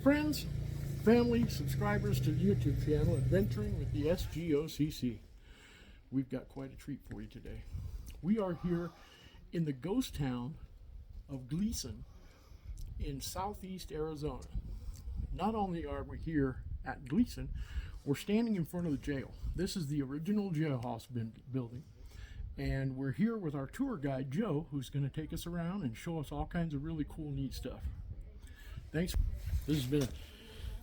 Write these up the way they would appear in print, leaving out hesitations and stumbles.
Friends, family, subscribers to the YouTube channel, Adventuring with the S.G.O.C.C. We've got quite a treat for you today. We are here in the ghost town of Gleason in southeast Arizona. Not only are we here at Gleason, we're standing in front of the jail. This is the original jailhouse building. And we're here with our tour guide, Joe, who's going to take us around and show us all kinds of really cool, neat stuff. Thanks. This has been a...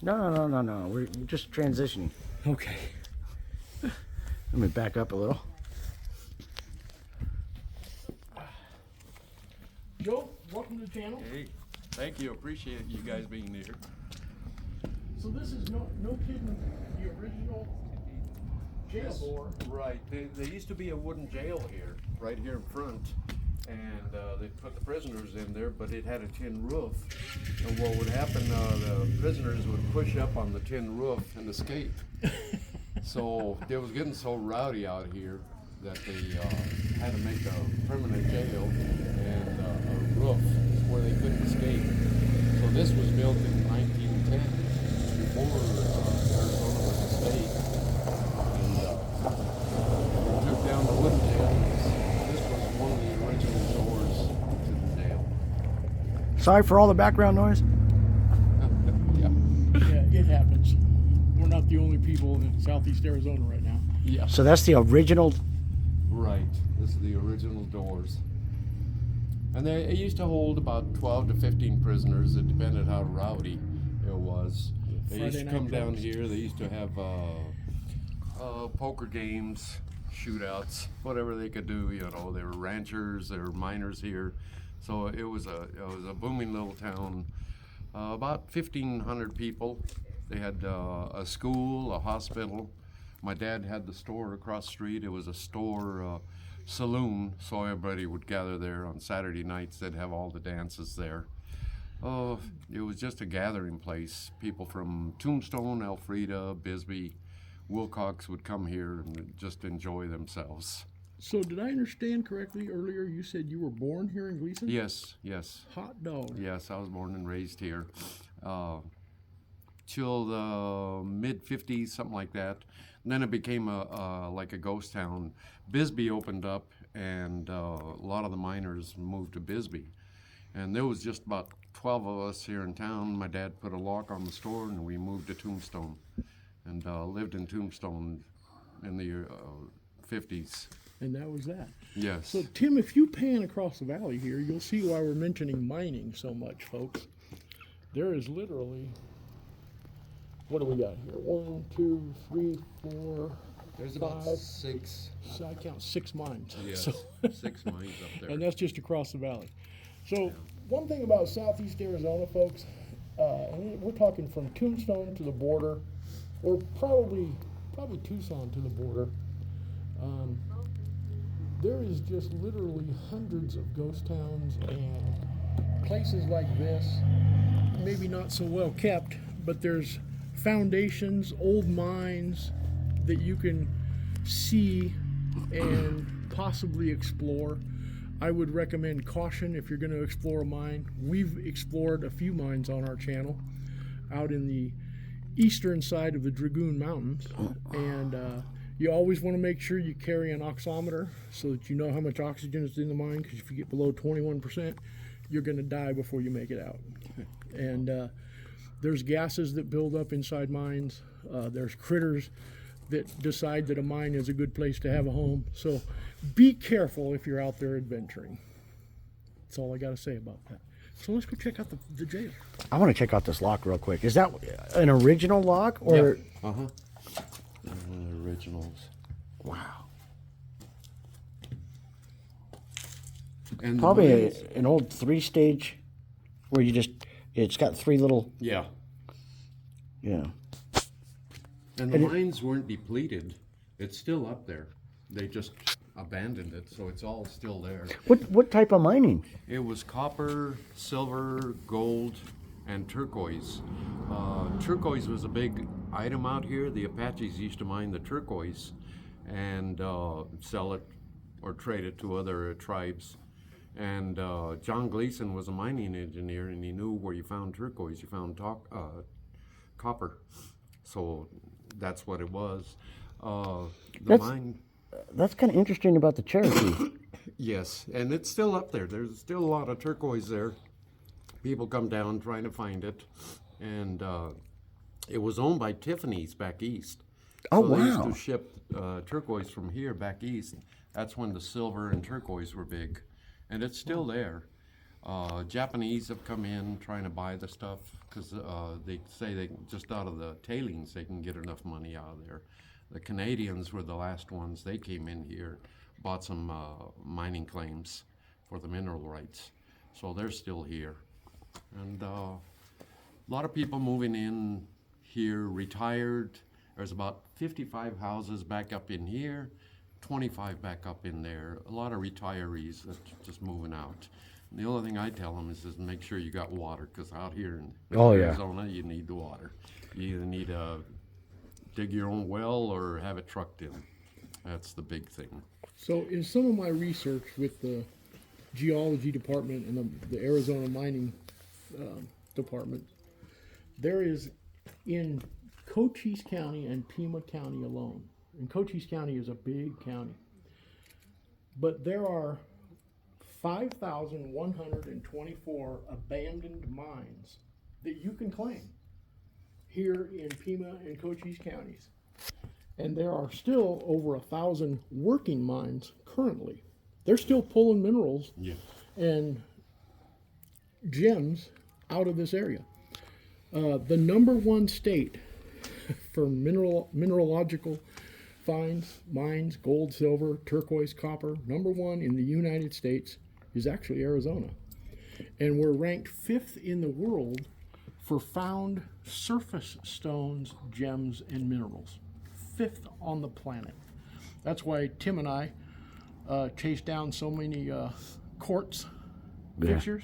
No. We're just transitioning. Okay. Let me back up a little. Joe, welcome to the channel. Hey, thank you. Appreciate you guys being here. So this is no kidding, the original jail door. Right. There used to be a wooden jail here, right here in front, and they put the prisoners in there, but it had a tin roof. And what would happen, the prisoners would push up on the tin roof and escape. So it was getting so rowdy out here that they had to make a permanent jail and a roof where they couldn't escape. So this was built in 1910, before Arizona was a state. And they took down the wooden jail. This was one of the original doors to the jail. Sorry for all the background noise. Yeah, it happens. We're not the only people in southeast Arizona right now. Yeah. So that's the original. Right. This is the original doors. And it used to hold about 12 to 15 prisoners. It depended how rowdy it was. They used to come down here. They used to have poker games, shootouts, whatever they could do. You know, they were ranchers, they were miners here. So it was a booming little town. About 1,500 people. They had a school, a hospital. My dad had the store across the street. It was a store saloon, so everybody would gather there on Saturday nights. They'd have all the dances there. Oh, it was just a gathering place. People from Tombstone, Elfrida, Bisbee, Wilcox would come here and just enjoy themselves. So did I understand correctly earlier you said you were born here in Gleason? Yes. Hot dog. Yes, I was born and raised here. Till the mid-50s, something like that. And then it became like a ghost town. Bisbee opened up, and a lot of the miners moved to Bisbee. And there was just about 12 of us here in town. My dad put a lock on the store, and we moved to Tombstone, and lived in Tombstone in the 50s. And that was that. Yes. So Tim, if you pan across the valley here, you'll see why we're mentioning mining so much, folks. There is literally, what do we got here? 1, 2, 3, 4. There's about about 6. So I count 6 mines. Yes, So, 6 mines up there. and that's just across the valley. So one thing about southeast Arizona, folks, and we're talking from Tombstone to the border, or probably Tucson to the border. There is just literally hundreds of ghost towns and places like this, maybe not so well kept, but there's foundations, old mines that you can see and possibly explore. I would recommend caution if you're going to explore a mine. We've explored a few mines on our channel out in the eastern side of the Dragoon Mountains, and you always want to make sure you carry an oximeter so that you know how much oxygen is in the mine, because if you get below 21%, you're going to die before you make it out. And there's gases that build up inside mines. There's critters that decide that a mine is a good place to have a home. So be careful if you're out there adventuring. That's all I got to say about that. So let's go check out the jail. I want to check out this lock real quick. Is that an original lock or? Yeah. One of the originals. Wow. And Probably an old 3-stage where it's got 3 little. Yeah. Yeah. And the mines weren't depleted. It's still up there. They just abandoned it, so it's all still there. What type of mining? It was copper, silver, gold, and turquoise. Turquoise was a big item out here. The Apaches used to mine the turquoise and sell it or trade it to other tribes. And John Gleason was a mining engineer, and he knew where you found turquoise, you found copper. So that's what it was. The That's- mine, That's kind of interesting about the Cherokee. yes, and it's still up there. There's still a lot of turquoise there. People come down trying to find it, and it was owned by Tiffany's back east. Oh, So they used wow. to ship turquoise from here back east. That's when the silver and turquoise were big, and it's still there. Japanese have come in trying to buy the stuff because they say they just out of the tailings they can get enough money out of there. The Canadians were the last ones. They came in here, bought some mining claims for the mineral rights, so they're still here. And a lot of people moving in here, retired. There's about 55 houses back up in here, 25 back up in there. A lot of retirees that just moving out. And the only thing I tell them is make sure you got water, because out here in Oh, yeah. Arizona, you need the water. You either need to dig your own well or have it trucked in. That's the big thing. So in some of my research with the geology department and the Arizona mining department, there is in Cochise County and Pima County alone, and Cochise County is a big county, but there are 5,124 abandoned mines that you can claim here in Pima and Cochise counties. And there are still over 1,000 working mines currently. They're still pulling minerals Yeah. and gems out of this area. The number one state for mineralogical finds, mines, gold, silver, turquoise, copper, number one in the United States is actually Arizona. And we're ranked 5th in the world for found surface stones, gems, and minerals. 5th on the planet. That's why Tim and I chased down so many quartz pictures.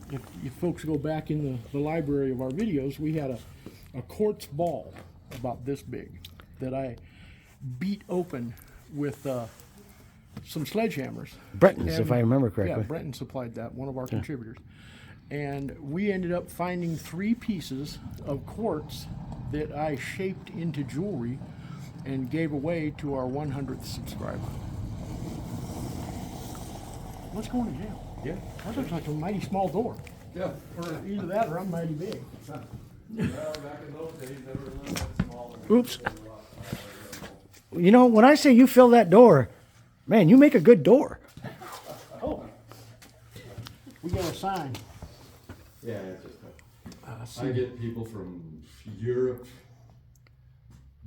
If folks go back in the library of our videos, we had a quartz ball about this big that I beat open with some sledgehammers. Brenton's, if I remember correctly. Yeah, Brenton supplied that, one of our contributors. And we ended up finding 3 pieces of quartz that I shaped into jewelry and gave away to our 100th subscriber. Let's go to jail. Yeah. That looks like a mighty small door. Yeah. Or either that or I'm mighty big. Well, back in those days, they were a little bit smaller. Oops. You know, when I say you fill that door, man, you make a good door. Oh. We got a sign. Yeah, it's just I get people from Europe,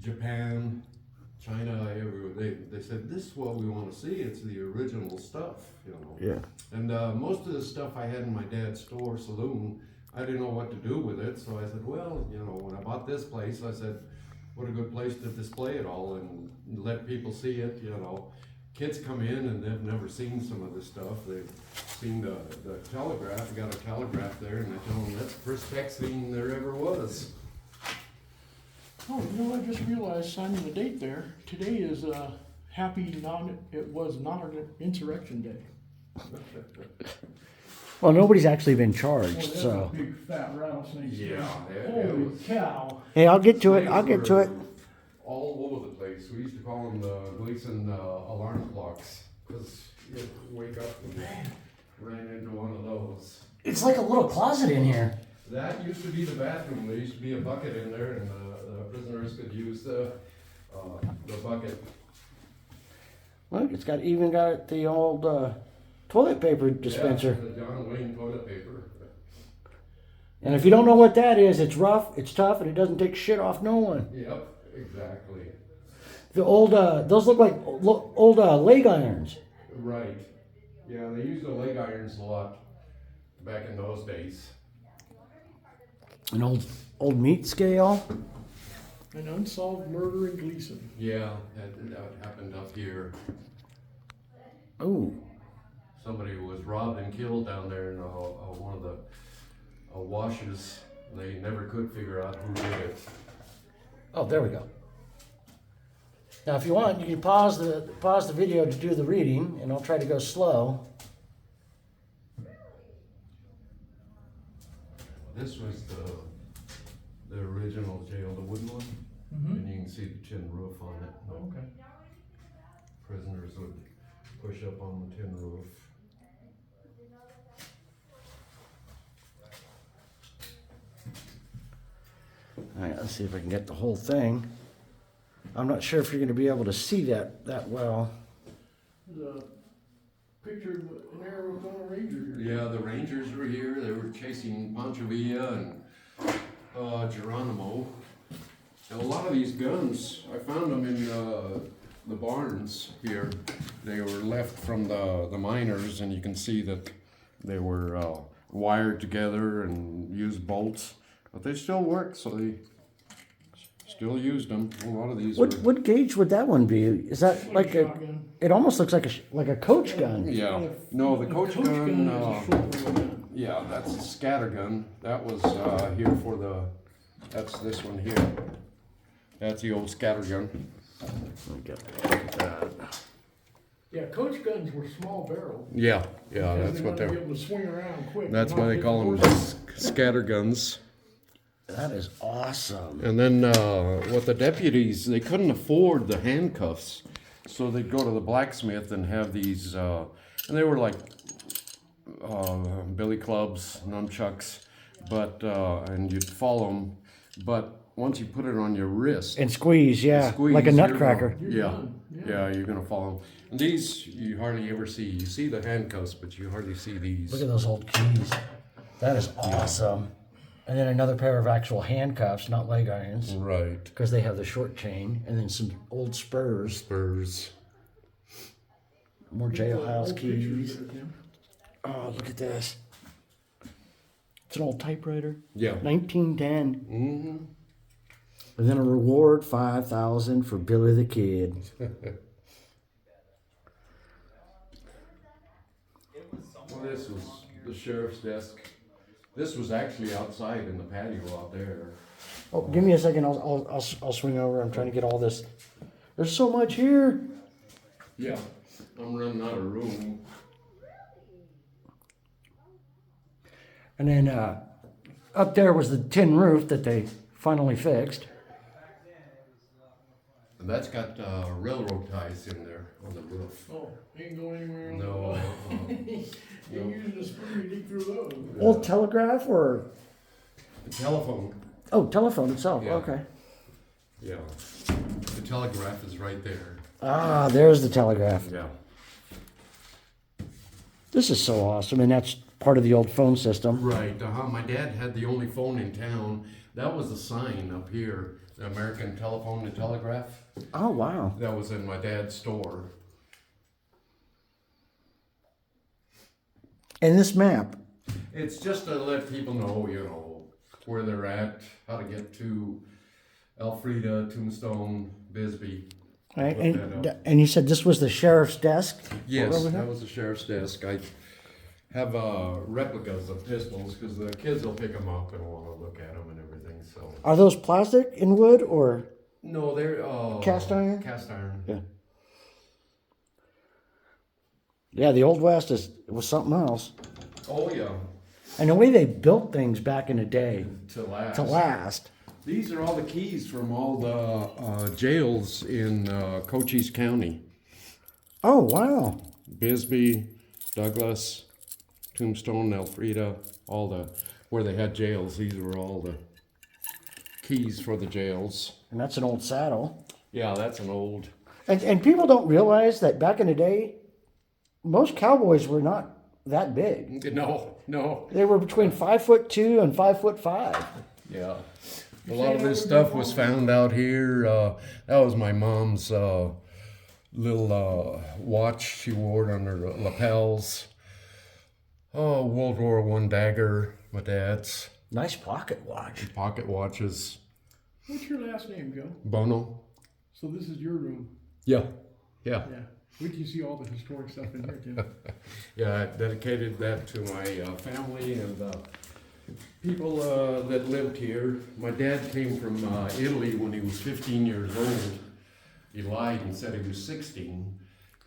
Japan, China, everywhere. They said, this is what we want to see. It's the original stuff, you know. Yeah. And most of the stuff I had in my dad's store, saloon, I didn't know what to do with it. So I said, well, you know, when I bought this place, I said, what a good place to display it all and let people see it, you know. Kids come in and they've never seen some of this stuff. They've seen the telegraph. We got a telegraph there, and I tell them that's the first fax thing there ever was. Oh, you know, I just realized signing the date there. Today is it was non-insurrection day. Well, nobody's actually been Boy, charged, that's so. a big fat rattlesnake. Yeah, Holy cow. Hey, I'll get to it. I'll get to it. All over the place. We used to call them the Gleason alarm clocks, because you'd wake up and ran into one of those. It's like a little closet in here. That used to be the bathroom. There used to be a bucket in there, and the prisoners could use the bucket. Look, it's even got the old toilet paper dispenser. Yeah, the John Wayne toilet paper. And if you don't know what that is, it's rough, it's tough, and it doesn't take shit off no one. Yep, exactly. The old, those look like old leg irons. Right. Yeah, they used the leg irons a lot back in those days. An old meat scale. An unsolved murder in Gleason. Yeah, that happened up here. Ooh. Somebody was robbed and killed down there in one of the washes. They never could figure out who did it. Oh, there we go. Now, if you want, you can pause the video to do the reading, and I'll try to go slow. This was the original jail, the wooden one, and you can see the tin roof on it. Okay. Prisoners would push up on the tin roof. All right, let's see if I can get the whole thing. I'm not sure if you're going to be able to see that well. The picture of an Arizona Ranger here. Yeah, the Rangers were here. They were chasing Pancho Villa and Geronimo. And a lot of these guns, I found them in the barns here. They were left from the miners, and you can see that they were wired together and used bolts. But they still work, so they still used them. A lot of these What gauge would that one be? Is that like a? Shotgun. It almost looks like a coach gun. Yeah. No, the coach gun, is a short barrel gun. yeah, that's a scatter gun. That was here for that's this one here. That's the old scatter gun. Yeah, coach guns were small barrel. Yeah, Because that's they what wanted to be they're. able to swing around quick. That's and why not they hit call them horses. scatter guns. That is awesome. And then what the deputies, they couldn't afford the handcuffs, so they'd go to the blacksmith and have these, and they were like billy clubs, nunchucks, but and you'd follow them, but once you put it on your wrist, And squeeze, yeah, squeeze, like a you're nutcracker. gonna- You're yeah, done, yeah. yeah, you're gonna follow them. And these you hardly ever see. You see the handcuffs, but you hardly see these. Look at those old keys. That is awesome. And then another pair of actual handcuffs, not leg irons, Right. because they have the short chain, and then some old spurs, Spurs. more jailhouse Old pictures keys. there, Tim. Oh, look at this. It's an old typewriter. Yeah. 1910. Mm-hmm. And then a reward, 5,000 for Billy the Kid. Well, this was the sheriff's desk. This was actually outside in the patio out there. Oh, give me a second. I'll swing over. I'm trying to get all this. There's so much here. Yeah. I'm running out of room. And then up there was the tin roof that they finally fixed. And that's got railroad ties in there on the roof. Oh, ain't going anywhere. No. You're using a spoon to dig through those. Old telegraph or The telephone. telephone itself. Yeah. Okay. Yeah. The telegraph is right there. Ah, there's the telegraph. Yeah. This is so awesome, and that's part of the old phone system. Right. My dad had the only phone in town. That was the sign up here, the American Telephone and Telegraph. Oh wow. That was in my dad's store. And this map. It's just to let people know, where they're at, how to get to Elfrida, Tombstone, Bisbee. Right, Look that up. and you said this was the sheriff's desk? Yes, Over here? that was the sheriff's desk. I have replicas of pistols because the kids will pick them up and want to look at them and everything. So Are those plastic in wood or? no, they're Cast iron? Cast iron. Yeah. Yeah, the Old West was something else. Oh yeah, And the way they built things back in the day to last. to last. These are all the keys from all the jails in Cochise County. Oh, wow. Bisbee, Douglas, Tombstone, Elfrida, where they had jails. These were all the keys for the jails. And that's an old saddle. Yeah, that's an old. And people don't realize that back in the day, most cowboys were not that big. No. They were between 5'2" and 5'5". Yeah. A lot of this stuff was found out here. That was my mom's little watch she wore on her lapels. Oh, World War I dagger, my dad's. Nice pocket watch. Pocket watches. What's your last name, Joe? Bono. So this is your room. Yeah. Yeah. Wait till you see all the historic stuff in here, Tim. Yeah, I dedicated that to my family and people that lived here. My dad came from Italy when he was 15 years old. he lied and said he was 16.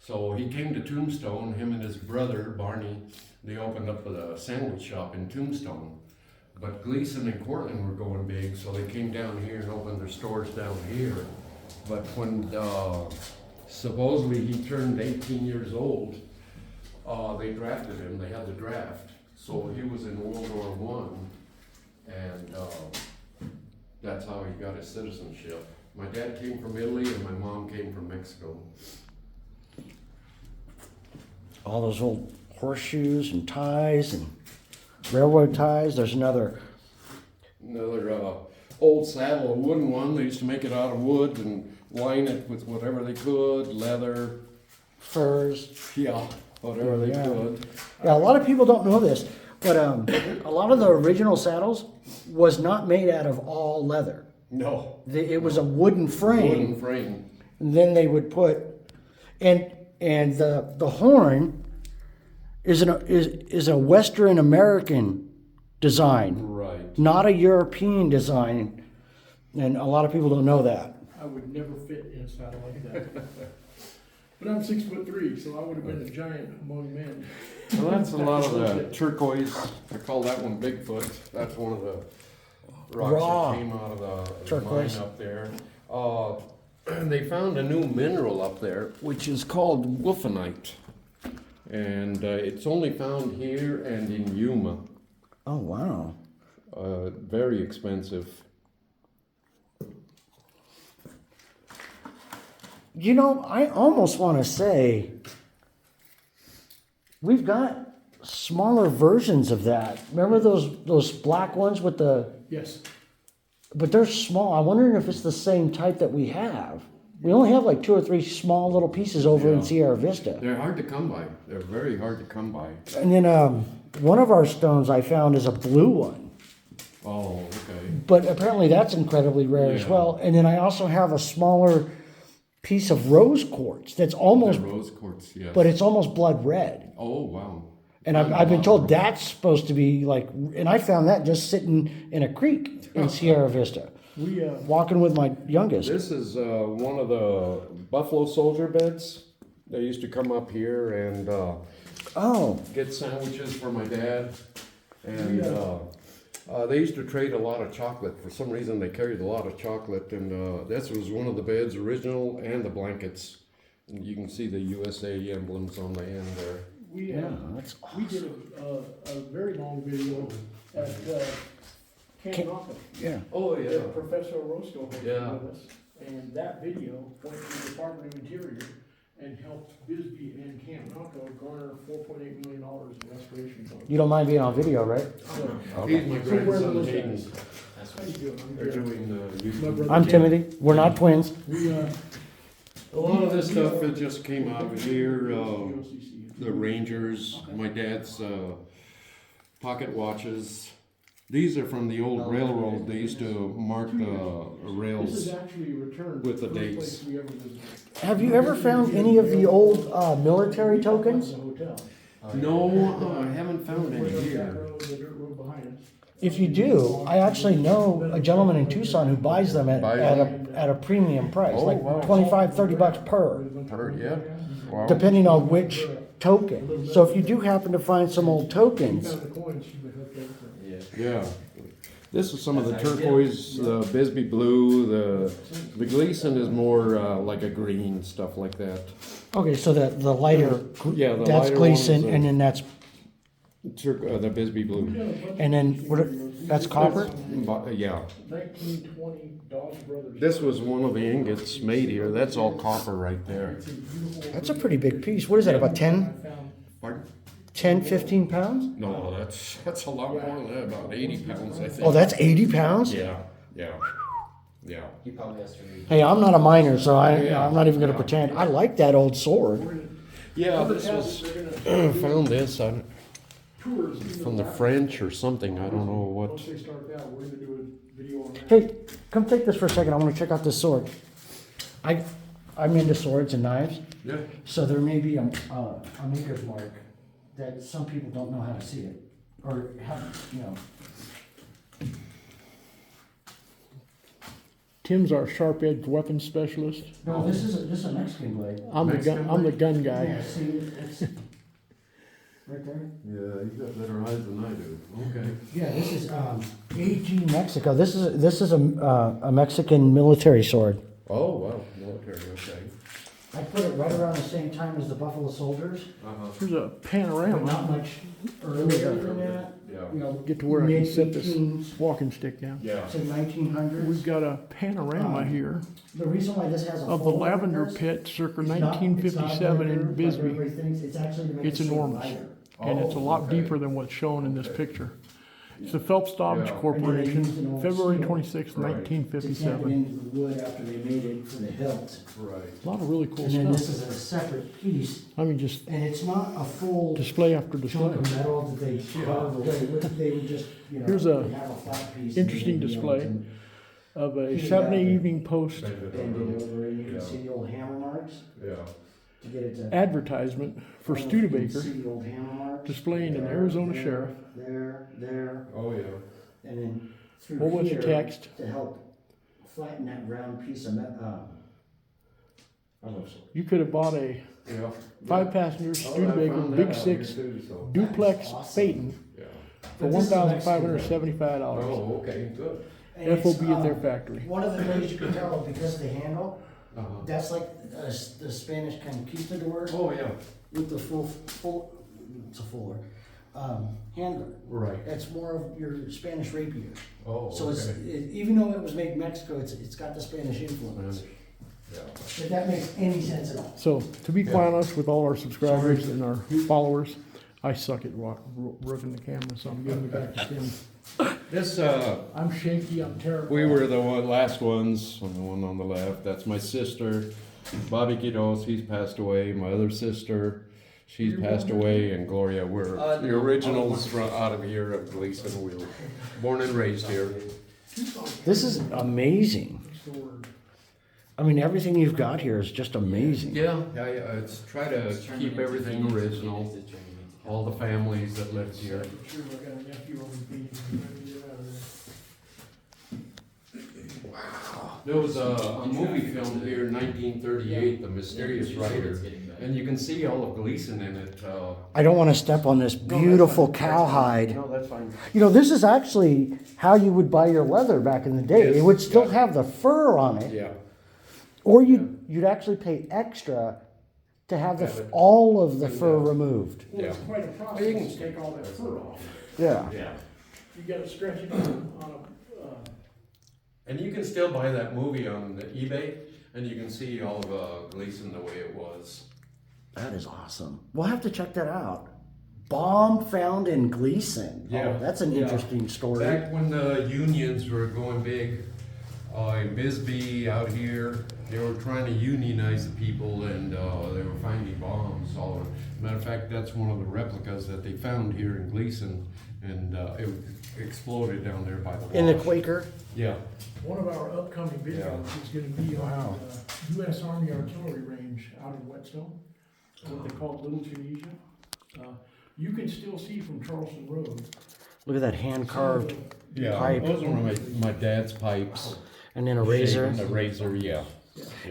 So he came to Tombstone, him and his brother, Barney, they opened up a sandwich shop in Tombstone. But Gleason and Cortland were going big, so they came down here and opened their stores down here. But when supposedly he turned 18 years old, they drafted him, they had the draft. So he was in World War I, and that's how he got his citizenship. My dad came from Italy and my mom came from Mexico. All those old horseshoes and ties and railroad ties. There's another. Old saddle, a wooden one. They used to make it out of wood and line it with whatever they could, leather, Furs. yeah, whatever they Yeah. could. Yeah, a lot of people don't know this, but a lot of the original saddles was not made out of all leather. No, It was a wooden frame. wooden frame. And then they would put, and the horn is a Western American design, Right. not a European design, and a lot of people don't know that. I would never fit in a saddle like that. But I'm 6'3", so I would have been a giant among men. Well, that's a lot of the turquoise. I call that one Bigfoot. That's one of the rocks Raw that came out of the turquoise. mine up there. They found a new mineral up there, which is called wolfenite. And it's only found here and in Yuma. Oh wow! Very expensive. You know, I almost want to say we've got smaller versions of that. Remember those black ones with the, Yes. but they're small. I'm wondering if it's the same type that we have. We only have like 2 or 3 small little pieces over in Yeah. Sierra Vista. They're hard to come by. They're very hard to come by. And then one of our stones I found is a blue one, Oh, okay. but apparently that's incredibly rare as Yeah. well. And then I also have a smaller piece of rose quartz that's almost, The rose quartz, yes. but it's almost blood red. Oh, wow. And I've been told that's supposed to be like, and I found that just sitting in a creek in Sierra Vista, We, walking with my youngest. This is one of the Buffalo soldier beds. They used to come up here and Oh, get sandwiches for my dad. And they used to trade a lot of chocolate. For some reason, they carried a lot of chocolate. And this was one of the beds, original, and the blankets. And you can see the USA emblems on the end there. we, yeah, that's we did a very long video at Camp Knockham. yeah. Oh, That Professor Orozco had Yeah. with us, and that video went to the Department of Interior and helped Bisbee and Camp Naco garner $4.8 million in restoration funds. You don't mind being on video, right? So, He's my so where grandson, was Hayden. that? How you doing? I'm They're good. doing My YouTube. brother I'm Tim. Timothy. We're not twins. We, A lot of this stuff, it just came out of here. S.G.O.C.C. The Rangers, my dad's pocket watches. These are from the old railroad. They used to mark the This rails. is actually returned. With the first dates. place we ever visited. Have you ever found any of the old military tokens? The hotel. No, I haven't found any Right up that here. road, the dirt road behind us. If you do, I actually know a gentleman in Tucson who buys them at a premium price, Oh, like wow. $25-30 per, Heard, yeah. Wow. depending on which token. So if you do happen to find some old tokens, Found the coins, she would hook everything. Yeah. This is some of the turquoise, the Bisbee blue, the Gleason is more like a green, stuff like that. okay, so the lighter, Yeah, the that's lighter Gleason, ones, and then that's, The Bisbee blue. and then that's copper? Yeah. 1920 Dodge Brothers. This was one of the ingots made here. That's all copper right there. That's a pretty big piece. What is that, about 10, Pardon? 15 pounds? No, that's a lot more than that, about 80 pounds, I think. Oh, that's 80 pounds? Yeah, yeah, yeah. He probably has to read. Hey, I'm not a miner, so Yeah. I'm not even gonna pretend. I like that old sword. Yeah, this was, found this on, from the French or something, I don't know what. Once they start that, we're gonna do a video on that. Hey, come take this for a second. I wanna check out this sword. I'm into swords and knives, Yeah. so there may be a maker's mark that some people don't know how to see it, or have, you know. Tim's our sharp-edged weapons specialist. No, this is a Mexican blade. I'm the gun guy. Yeah, see, it's right there. Yeah, you got better eyes than I do. Okay. Yeah, this is AG Mexico. This is a Mexican military sword. Oh, wow, military, okay. I put it right around the same time as the Buffalo Soldiers, Uh-huh. Here's a but panorama. not much earlier than that. Yeah. You know, Get to where I can set this mid-18s walking stick down. Yeah. to 1900s. We've got a panorama here The reason why this has a of the fold like lavender this, pit circa it's not 1957 lighter in like Bisbee. everybody thinks. It's actually to make It's it seem enormous. lighter. And it's a lot okay. deeper than what's shown in this picture. It's the Phelps Dodge Yeah. Corporation, And then they used an old February steel. 26, Right. To camp it 1957. into the wood after they made it for the hilt. Right. A lot of really cool And then this stuff. is a separate piece, I mean, just and it's not a full display after chunk display. of metal that they carve away. They would just, you know, Here's a they'd have a flat piece. interesting and they'd be able display. to Of a Yeah. Saturday Evening Post Bend it over, and you can Yeah. see the old hammer marks Yeah. to get it to. advertisement for I don't know if you can Studebaker see the old hammer marks. displaying an There, Arizona there, sheriff. There, Oh, yeah. and then through Whole bunch here of text. to help flatten that round piece of You could have bought a Yeah. 5-passenger Oh, I Studebaker found Big that out 6 here too, so. duplex Awesome. Phaeton Yeah. for But this is a Mexican $1,575. Oh, okay, good. FOB at their factory. One of the ways you can tell because of the handle, Uh-huh. that's like the Spanish conquistador Oh, yeah. with the it's a fuller handle. Right. It's more of your Spanish rapier. Oh, So it's okay. even though it was made in Mexico, it's got the Spanish influence. Yeah. If that makes any sense at all. So, to be quite honest with all our subscribers and our followers, I suck at working the camera, so I'm giving it back to Tim. This, I'm shaky, I'm terrible. we were the last ones, on the one on the left. That's my sister, Bobby Quiroz, he's passed away. My other sister, she's passed away, and Gloria, we're the originals from out of here of Gleason. We were born and raised here. This is amazing. I mean, everything you've got here is just amazing. Yeah, it's try to keep everything original. All the families that lived here. There was a movie filmed here in 1938, The Mysterious Rider, and you can see all of Gleason in it. I don't want to step on this beautiful cowhide. No, that's fine. You know, this is actually how you would buy your leather back in the day. Yes, It would still yeah. have the fur on it, Yeah, or you'd actually pay extra to have Have it. all of the fur Yeah. removed. Well, it's Yeah. quite a process to take all that fur off. Yeah. yeah. You gotta stretch it on And you can still buy that movie on eBay, and you can see all of Gleason the way it was. That is awesome. We'll have to check that out. Bomb found in Gleason. Yeah. Oh, that's an Yeah. interesting story. Back when the unions were going big, in Bisbee out here, they were trying to unionize the people, and they were finding bombs all over. Matter of fact, that's one of the replicas that they found here in Gleason, and it exploded down there by the wash. In the Quaker. Yeah. one of our upcoming videos is gonna be on the US Army Artillery Range out in Whetstone, what they call Little Tunisia. You can still see from Charleston Road. Look at that hand carved Yeah, pipe. those are my dad's pipes. And then a razor. And a razor, yeah.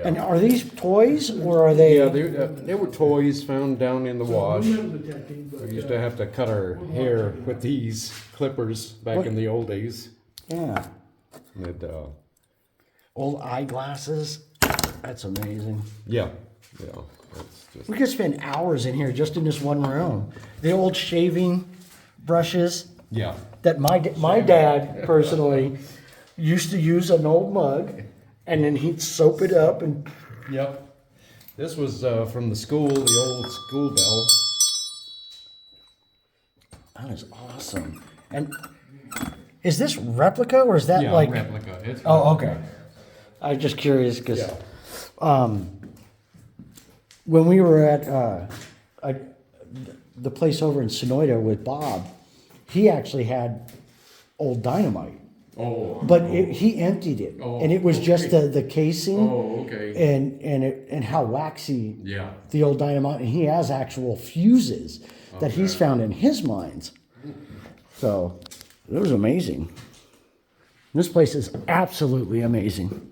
And are these toys or are they? Yeah, they were toys found down in the wash. Metal detecting, but, We used to have to cut our hair with these clippers back in the old days. Yeah. And, Old eyeglasses. That's amazing. yeah, that's just, We could spend hours in here just in this one room. The old shaving brushes yeah. that my dad personally used to use an old mug, and then he'd soap it up and. Yep. This was from the school, the old school bell. That is awesome. And is this replica or is that Yeah, like? replica. It's Oh, okay. I was just curious because Yeah. when we were at the place over in Sonoyta with Bob, he actually had old dynamite, Oh. but he emptied it, Oh, and it was just okay. the casing Oh, okay. and how waxy Yeah. the old dynamite. And he has actual fuses that he's Okay. found in his mines. So it was amazing. This place is absolutely amazing.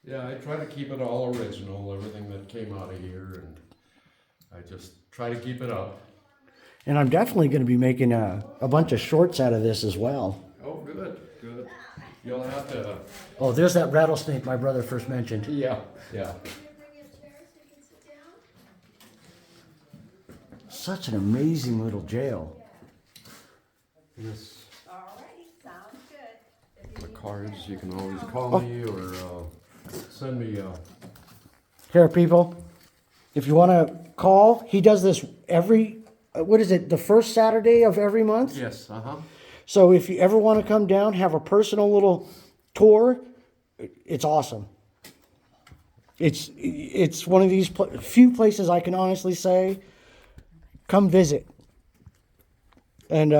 Yeah, I try to keep it all original, everything that came out of here, and I just try to keep it up. And I'm definitely going to be making a bunch of shorts out of this as well. Oh, good, good. You'll have to, Oh, there's that rattlesnake my brother first mentioned. yeah, yeah. Such an amazing little jail. Yes. Alrighty, sounds good. The cards, you can always call me or send me Here, people, if you want to call, he does this every, what is it, the first Saturday of every month? yes, uh-huh. So if you ever want to come down, have a personal little tour, it's awesome. It's one of these few places I can honestly say, come visit. And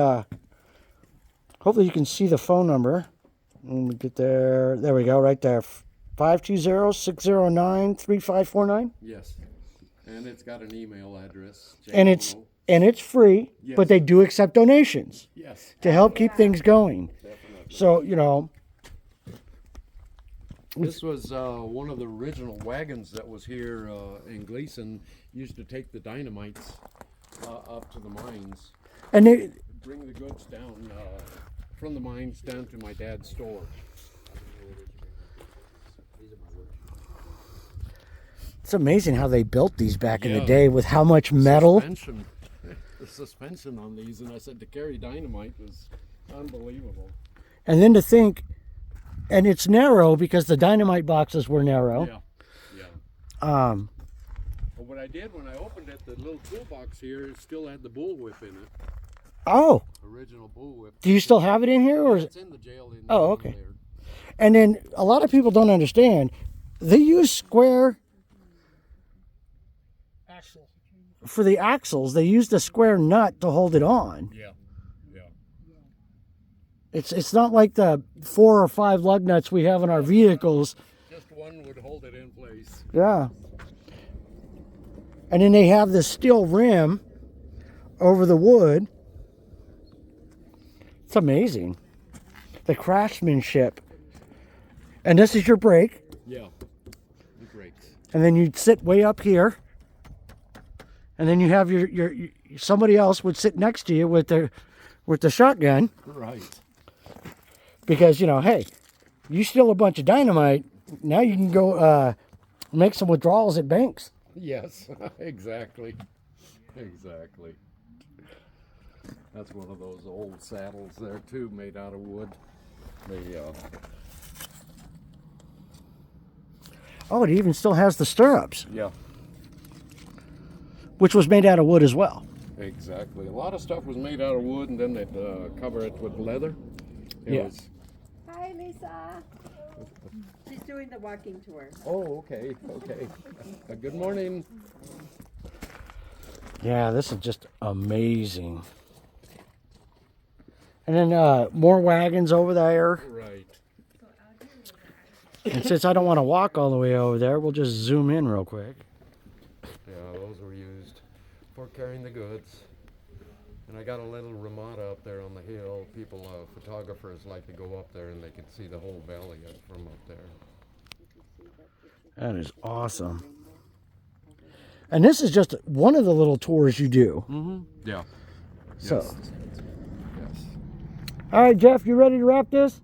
hopefully you can see the phone number. Let me get there. There we go, right there. 520-609-3549. Yes. And it's got an email address. And it's free, Yes. but they do accept donations Yes. to help keep things going. So, you know, This was one of the original wagons that was here in Gleason. Used to take the dynamites up to the mines, and they, bring the goods down from the mines down to my dad's store. it's amazing how they built these back in the Yeah. day with how much metal. Suspension, the suspension on these, and I said to carry dynamite was unbelievable. And then to think, and it's narrow because the dynamite boxes were narrow. Yeah, yeah. Um, But what I did when I opened it, the little toolbox here, it still had the bullwhip in it. oh, Original bullwhip. do you still have it in here? Or is it, It's in the jail in Oh, in okay. there. and then a lot of people don't understand. They use square Axle. for the axles. They use the square nut to hold it on. Yeah, yeah. It's not like the 4 or 5 lug nuts we have in our vehicles. Just one would hold it in place. Yeah. And then they have this steel rim over the wood. It's amazing. The craftsmanship. And this is your brake. Yeah, the brakes. And then you'd sit way up here. And then you have your somebody else would sit next to you with the shotgun. Right. Because, you know, hey, you steal a bunch of dynamite, now you can go make some withdrawals at banks. Yes, exactly. Exactly. That's one of those old saddles there too, made out of wood. They Oh, it even still has the stirrups, yeah, which was made out of wood as well. exactly. A lot of stuff was made out of wood, and then they'd cover it with leather. It Yeah. was- Hi, Lisa. She's doing the walking tour. Oh, okay, okay. Good morning. Yeah, this is just amazing. And then more wagons over there. Right. And since I don't want to walk all the way over there, we'll just zoom in real quick. Yeah, those were used for carrying the goods. And I got a little ramada up there on the hill. People, photographers like to go up there and they can see the whole valley from up there. That is awesome. And this is just one of the little tours you do. Mm-hmm. Yeah. So, Yes. all right, Jeff, you ready to wrap this?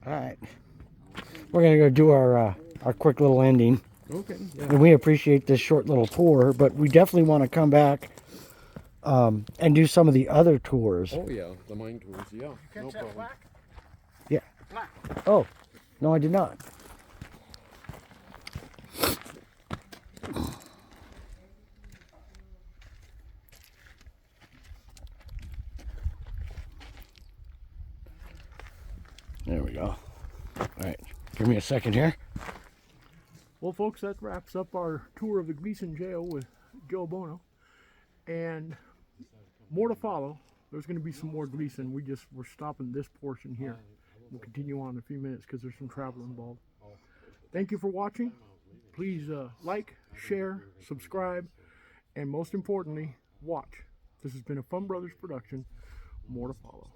All right. We're going to go do our quick little ending. Okay. Yeah. And we appreciate this short little tour, but we definitely want to come back and do some of the other tours. Oh yeah, the mine tours. Yeah. No problem. Yeah. Oh, no, I did not. There we go. All right, give me a second here. Well, folks, that wraps up our tour of the Gleason jail with Joe Bono. And more to follow. There's going to be some more Gleason. We're stopping this portion here. We'll continue on in a few minutes because there's some travel involved. Thank you for watching. Please like, share, subscribe, and most importantly, watch. This has been a Fun Brothers production. More to follow.